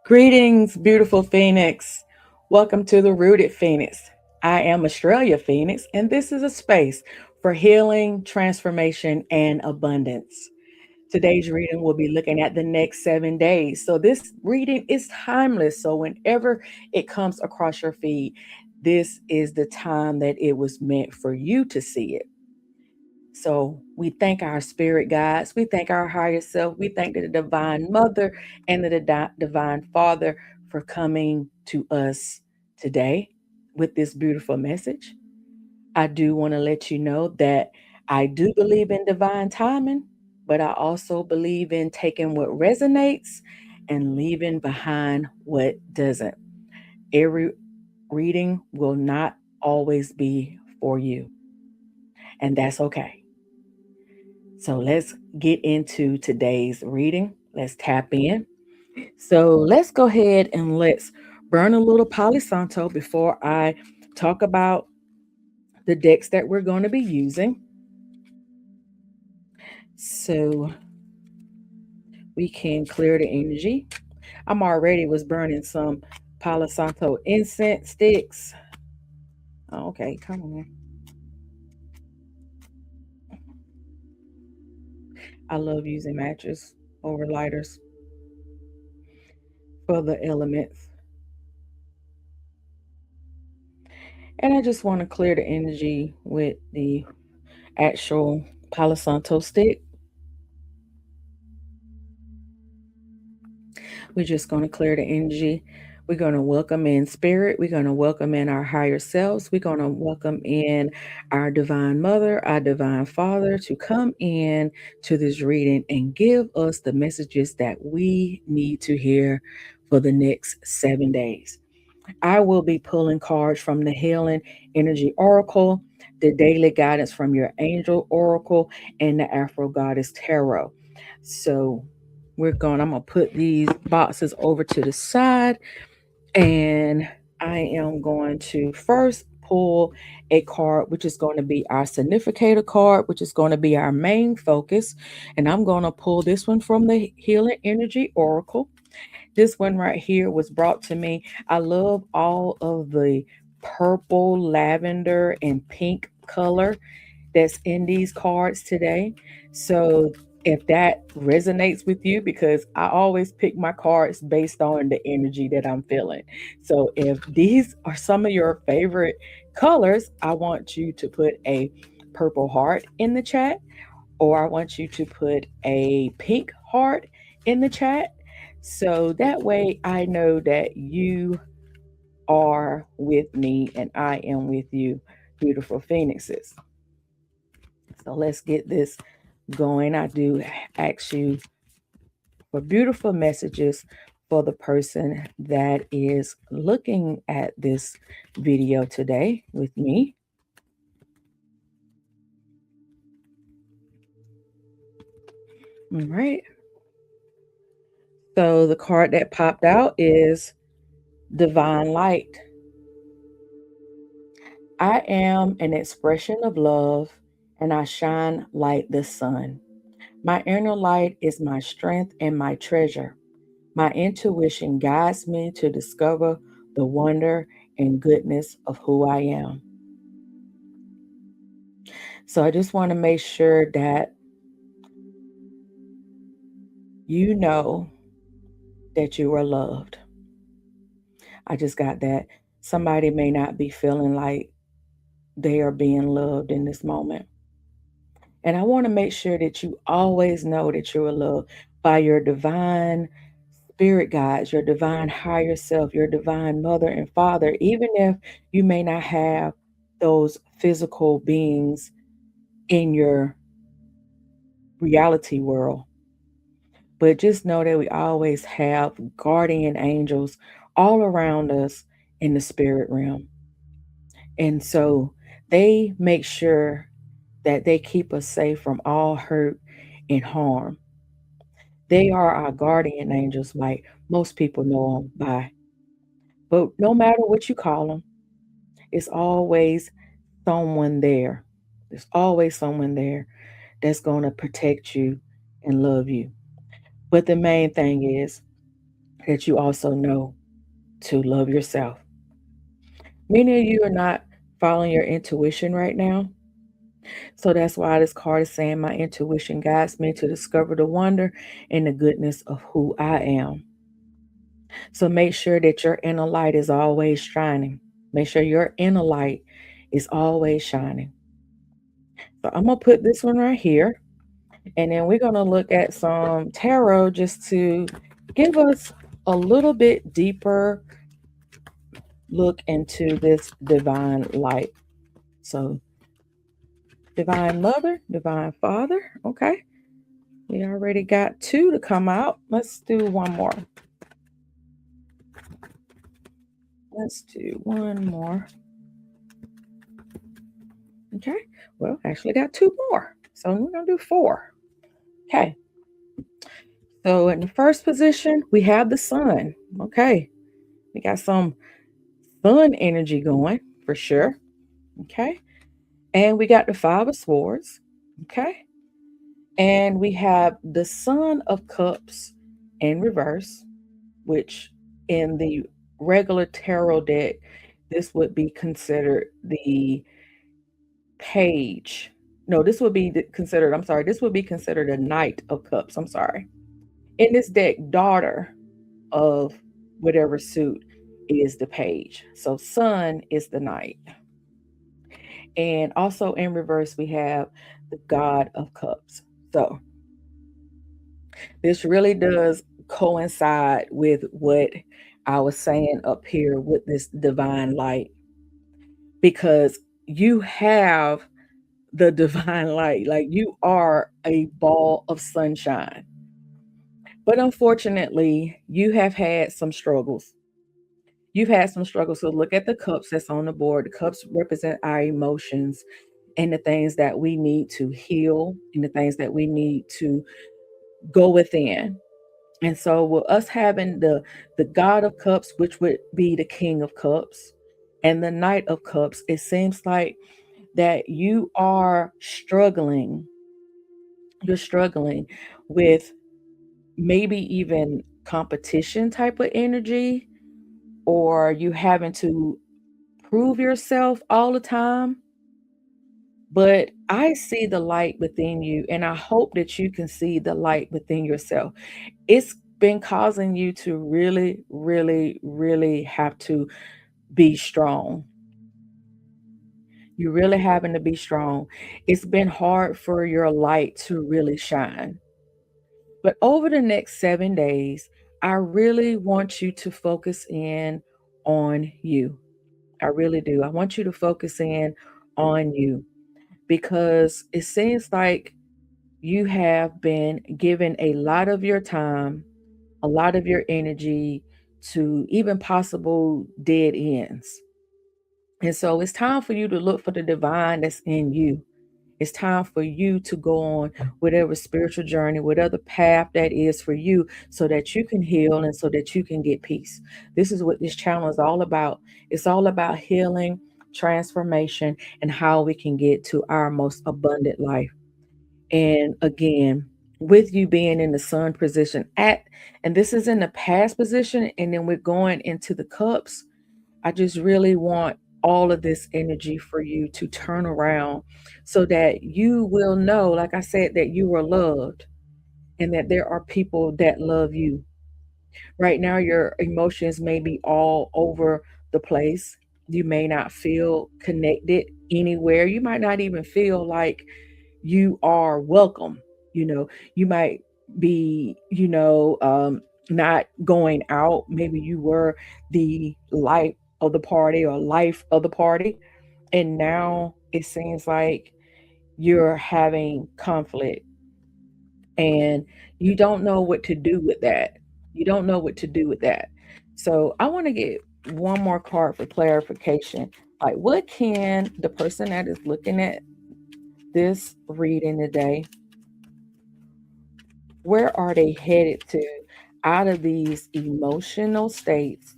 Greetings, beautiful Phoenix. Welcome to the Rooted Phoenix. I am Australia Phoenix, and this is a space for healing, transformation, and abundance. Today's reading will be looking at the next 7 days. So, this reading is timeless. So, whenever it comes across your feed, this is the time that it was meant for you to see it. So we thank our spirit guides. We thank our higher self. We thank the divine mother and the divine father for coming to us today with this beautiful message. I do want to let you know that I do believe in divine timing, but I also believe in taking what resonates and leaving behind what doesn't. Every reading will not always be for you, and that's okay. So let's get into today's reading. Let's tap in. So let's go ahead and let's burn a little Palo Santo before I talk about the decks that we're going to be using. So we can clear the energy. I'm already was burning some Palo Santo incense sticks. Oh, okay, come on. I love using matches over lighters for the elements. And I just want to clear the energy with the actual Palo Santo stick. We're just going to clear the energy. We're going to welcome in spirit. We're going to welcome in our higher selves. We're going to welcome in our divine mother, our divine father to come in to this reading and give us the messages that we need to hear for the next 7 days. I will be pulling cards from the Healing Energy Oracle, the Daily Guidance from your Angel Oracle, and the Afro Goddess Tarot. So I'm gonna put these boxes over to the side, and I am going to first pull a card, which is going to be our significator card, which is going to be our main focus. And I'm going to pull this one from the Healing Energy Oracle. This one right here was brought to me. I love all of the purple, lavender, and pink color that's in these cards today. So if that resonates with you, because I always pick my cards based on the energy that I'm feeling. So if these are some of your favorite colors, I want you to put a purple heart in the chat, or I want you to put a pink heart in the chat. So that way I know that you are with me and I am with you, beautiful phoenixes. So let's get this going. I do ask you for beautiful messages for the person that is looking at this video today with me. All right. So the card that popped out is Divine Light. I am an expression of love and I shine like the sun. My inner light is my strength and my treasure. My intuition guides me to discover the wonder and goodness of who I am. So I just want to make sure that you know that you are loved. I just got that. Somebody may not be feeling like they are being loved in this moment. And I want to make sure that you always know that you are loved by your divine spirit guides, your divine higher self, your divine mother and father, even if you may not have those physical beings in your reality world. But just know that we always have guardian angels all around us in the spirit realm. And so they make sure that they keep us safe from all hurt and harm. They are our guardian angels, like most people know them by. But no matter what you call them, it's always someone there. There's always someone there that's going to protect you and love you. But the main thing is that you also know to love yourself. Many of you are not following your intuition right now. So that's why this card is saying my intuition guides me to discover the wonder and the goodness of who I am. So make sure that your inner light is always shining. Make sure your inner light is always shining. So I'm going to put this one right here. And then we're going to look at some tarot just to give us a little bit deeper look into this divine light. So, divine mother, divine father. Okay. We already got two to come out. Let's do one more. Let's do one more. Okay. Well, actually got two more. So we're going to do four. Okay. So in the first position, we have the sun. Okay. We got some sun energy going for sure. Okay. And we got the Five of Swords. Okay. And we have the Son of Cups in reverse, which in the regular tarot deck, this would be considered the page. No, this would be considered, I'm sorry, this would be considered a Knight of Cups. I'm sorry. In this deck, daughter of whatever suit is the page. So sun is the knight. And also in reverse, we have the God of Cups. So this really does coincide with what I was saying up here with this divine light, because you have the divine light, like you are a ball of sunshine. But unfortunately, you have had some struggles. You've had some struggles. So look at the cups that's on the board. The cups represent our emotions and the things that we need to heal and the things that we need to go within. And so with us having the God of Cups, which would be the King of Cups, and the Knight of Cups, it seems like that you are struggling. You're struggling with maybe even competition type of energy, or you having to prove yourself all the time. But I see the light within you, and I hope that you can see the light within yourself. It's been causing you to really, really, really have to be strong. You're really having to be strong. It's been hard for your light to really shine. But over the next 7 days, I really want you to focus in on you. I really do. I want you to focus in on you, because it seems like you have been given a lot of your time, a lot of your energy to even possible dead ends. And so it's time for you to look for the divine that's in you. It's time for you to go on whatever spiritual journey, whatever path that is for you, so that you can heal and so that you can get peace. This is what this channel is all about. It's all about healing, transformation, and how we can get to our most abundant life. And again, with you being in the sun position and this is in the past position, and then we're going into the cups. I just really want all of this energy for you to turn around so that you will know, like I said, that you are loved and that there are people that love you. Right now, your emotions may be all over the place. You may not feel connected anywhere. You might not even feel like you are welcome. You might be, not going out. Maybe you were the light of the party or life of the party. And now it seems like you're having conflict and you don't know what to do with that. You don't know what to do with that. So I want to get one more card for clarification. Like, what can the person that is looking at this reading today, where are they headed to out of these emotional states,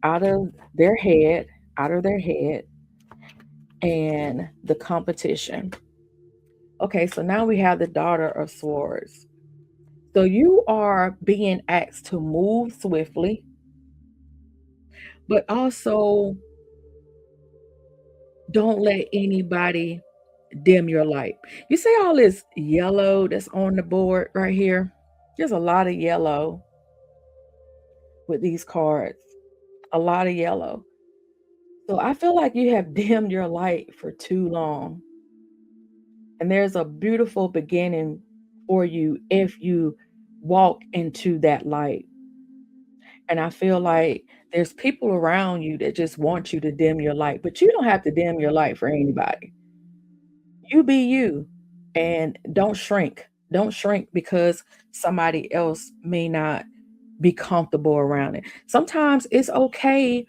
out of their head, and the competition? Okay, so now we have the Daughter of Swords. So you are being asked to move swiftly, but also don't let anybody dim your light. You see all this yellow that's on the board right here? There's a lot of yellow with these cards, a lot of yellow. So I feel like you have dimmed your light for too long. And there's a beautiful beginning for you if you walk into that light. And I feel like there's people around you that just want you to dim your light, but you don't have to dim your light for anybody. You be you and don't shrink. Don't shrink because somebody else may not be comfortable around it. Sometimes it's okay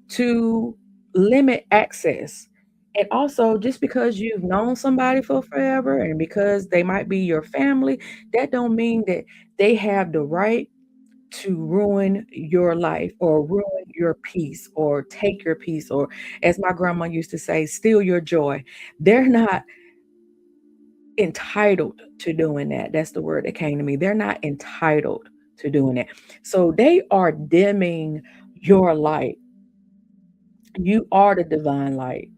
to limit access. And also, just because you've known somebody for forever and because they might be your family, that don't mean that they have the right to ruin your life or ruin your peace or take your peace or, as my grandma used to say, steal your joy. They're not entitled to doing that. That's the word that came to me. They're not entitled to doing it. So they are dimming your light. You are the divine light.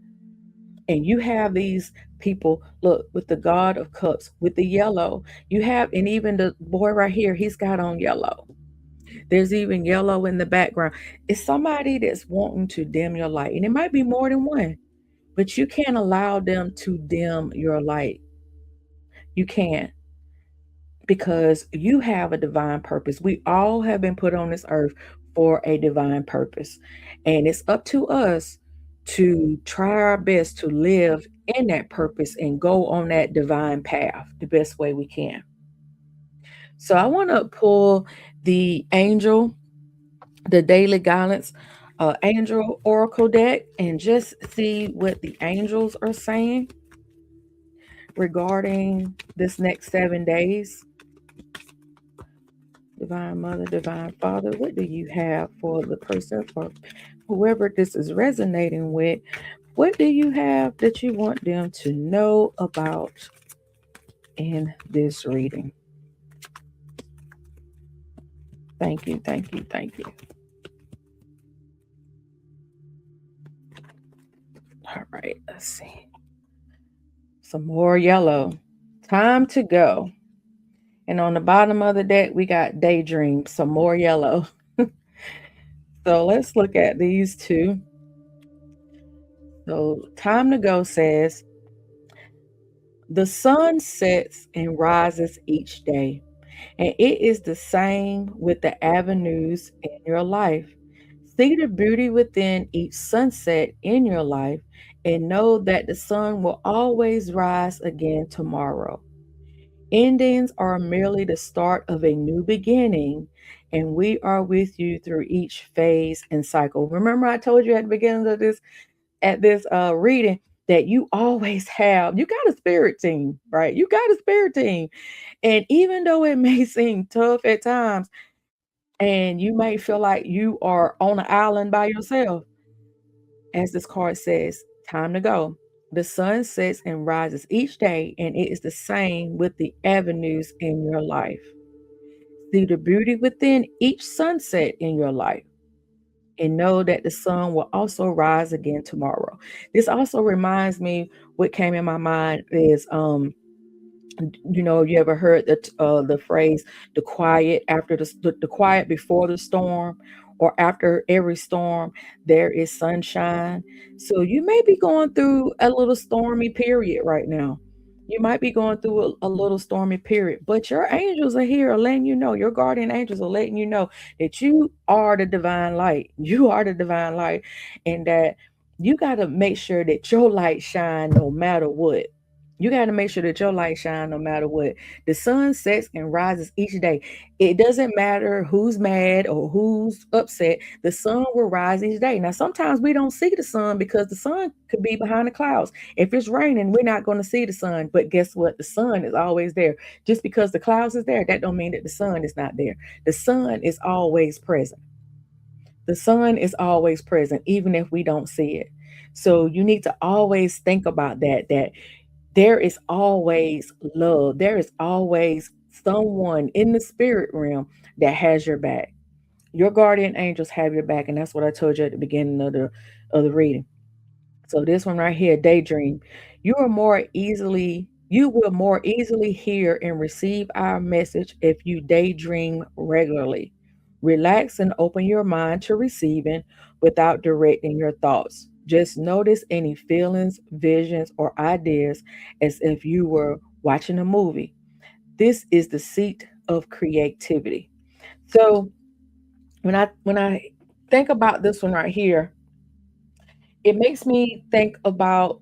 And you have these people, look, with the God of Cups, with the yellow. You have, and even the boy right here, he's got on yellow. There's even yellow in the background. It's somebody that's wanting to dim your light. And it might be more than one, but you can't allow them to dim your light. You can't. Because you have a divine purpose. We all have been put on this earth for a divine purpose. And it's up to us to try our best to live in that purpose and go on that divine path the best way we can. So I want to pull the angel, the daily guidance angel oracle deck and just see what the angels are saying regarding this next 7 days. Divine Mother, Divine Father, what do you have for the person, for whoever this is resonating with? What do you have that you want them to know about in this reading? Thank you, thank you, thank you. All right, let's see. Some more yellow. Time to go. And on the bottom of the deck, we got daydream, some more yellow. So let's look at these two. So time to go says, the sun sets and rises each day, and it is the same with the avenues in your life. See the beauty within each sunset in your life and know that the sun will always rise again tomorrow. Endings are merely the start of a new beginning, and we are with you through each phase and cycle. Remember, I told you at the beginning of this at this reading that you got a spirit team, right? You got a spirit team. And even though it may seem tough at times and you may feel like you are on an island by yourself, as this card says, time to go. The sun sets and rises each day, and it is the same with the avenues in your life. See the beauty within each sunset in your life and know that the sun will also rise again tomorrow. This also reminds me, what came in my mind is you ever heard the phrase the quiet after the quiet before the storm, or after every storm there is sunshine. So you may be going through a little stormy period right now. You might be going through a little stormy period, but your angels are here letting you know, your guardian angels are letting you know that you are the divine light. You are the divine light, and that you got to make sure that your light shine no matter what. You got to make sure that your light shine no matter what. The sun sets and rises each day. It doesn't matter who's mad or who's upset. The sun will rise each day. Now, sometimes we don't see the sun because the sun could be behind the clouds. If it's raining, we're not going to see the sun. But guess what? The sun is always there. Just because the clouds is there, that don't mean that the sun is not there. The sun is always present. The sun is always present, even if we don't see it. So you need to always think about that there is always love. There is always someone in the spirit realm that has your back. Your guardian angels have your back, and that's what I told you at the beginning of the reading. So this one right here, daydream. You will more easily hear and receive our message if you daydream regularly. Relax and open your mind to receiving without directing your thoughts. Just notice any feelings, visions, or ideas as if you were watching a movie. This is the seat of creativity. So when I think about this one right here, it makes me think about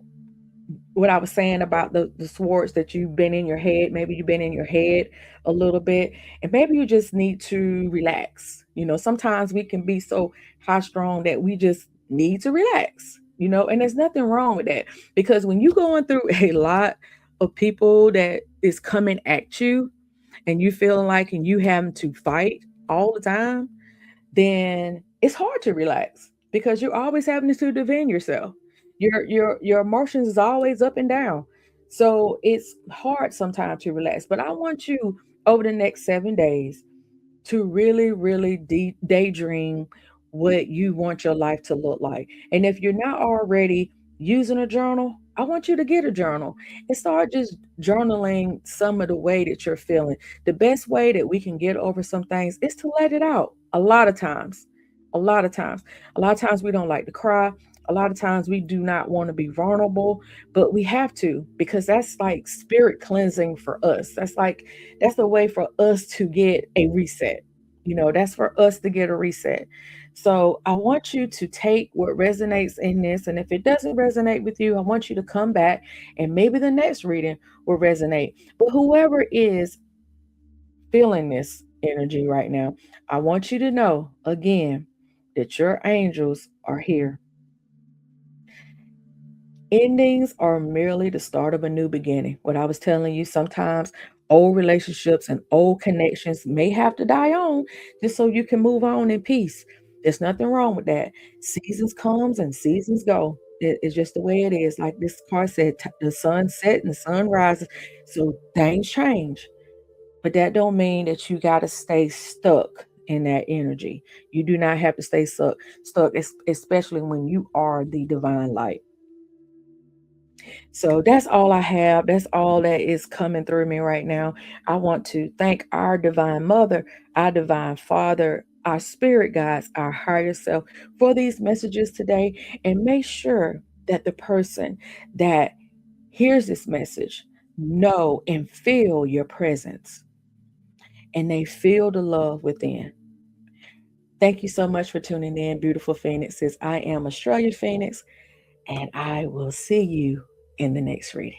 what I was saying about the swords that you've been in your head. Maybe you've been in your head a little bit, and maybe you just need to relax. Sometimes we can be so high strung that we just need to relax. And there's nothing wrong with that, because when you're going through a lot of people that is coming at you, and you feeling like and you having to fight all the time, then it's hard to relax because you're always having to defend yourself. Your emotions is always up and down. So it's hard sometimes to relax. But I want you over the next 7 days to really, really daydream what you want your life to look like. And if you're not already using a journal, I want you to get a journal and start just journaling some of the way that you're feeling. The best way that we can get over some things is to let it out. A lot of times, a lot of times, a lot of times we don't like to cry. A lot of times we do not want to be vulnerable, but we have to, because that's like spirit cleansing for us. That's the way for us to get a reset. That's for us to get a reset. So I want you to take what resonates in this. And if it doesn't resonate with you, I want you to come back and maybe the next reading will resonate. But whoever is feeling this energy right now, I want you to know again that your angels are here. Endings are merely the start of a new beginning. What I was telling you, sometimes old relationships and old connections may have to die on just so you can move on in peace. There's nothing wrong with that. Seasons comes and seasons go. It's just the way it is. Like this card said, the sun set and the sun rises. So things change. But that don't mean that you got to stay stuck in that energy. You do not have to stay stuck, especially when you are the divine light. So that's all I have. That's all that is coming through me right now. I want to thank our divine mother, our divine father, our spirit guides, our higher self for these messages today. And make sure that the person that hears this message know and feel your presence, and they feel the love within. Thank you so much for tuning in, beautiful Phoenixes. I am Australia Phoenix, and I will see you in the next reading.